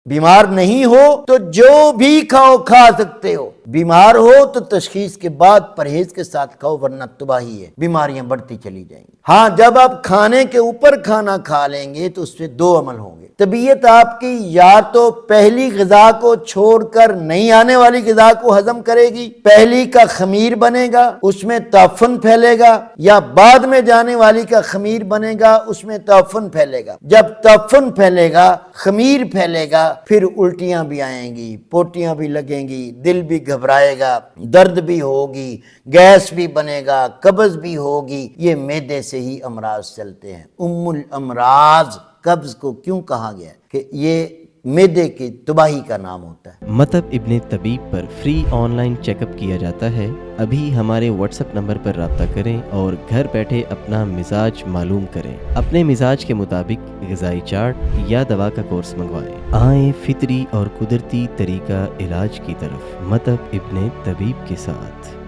بیمار نہیں ہو تو جو بھی کھاؤ کھا سکتے ہو، بیمار ہو تو تشخیص کے بعد پرہیز کے ساتھ کھاؤ ورنہ تباہی ہے، بیماریاں بڑھتی چلی جائیں گی۔ ہاں جب آپ کھانے کے اوپر کھانا کھا لیں گے تو اس پہ دو عمل ہوں گے۔ طبیعت آپ کی یا تو پہلی غذا کو چھوڑ کر نئی آنے والی غذا کو ہضم کرے گی، پہلی کا خمیر بنے گا اس میں تعفن پھیلے گا، یا بعد میں جانے والی کا خمیر بنے گا اس میں تعفن پھیلے گا۔ جب تعفن پھیلے گا، خمیر پھیلے گا، پھر الٹیاں بھی آئیں گی، پوٹیاں بھی لگیں گی، دل بھی گھبرائے گا، درد بھی ہوگی، گیس بھی بنے گا، قبض بھی ہوگی۔ یہ معدے سے ہی امراض چلتے ہیں۔ ام الامراض قبض کو کیوں کہا گیا کہ یہ معدے کی تباہی کا نام ہوتا ہے۔ مطب ابن طبیب پر free online check up کیا جاتا ہے۔ ابھی ہمارے واٹس ایپ نمبر پر رابطہ کریں اور گھر بیٹھے اپنا مزاج معلوم کریں۔ اپنے مزاج کے مطابق غذائی چارٹ یا دوا کا کورس منگوائیں۔ آئیں فطری اور قدرتی طریقہ علاج کی طرف مطب ابن طبیب کے ساتھ۔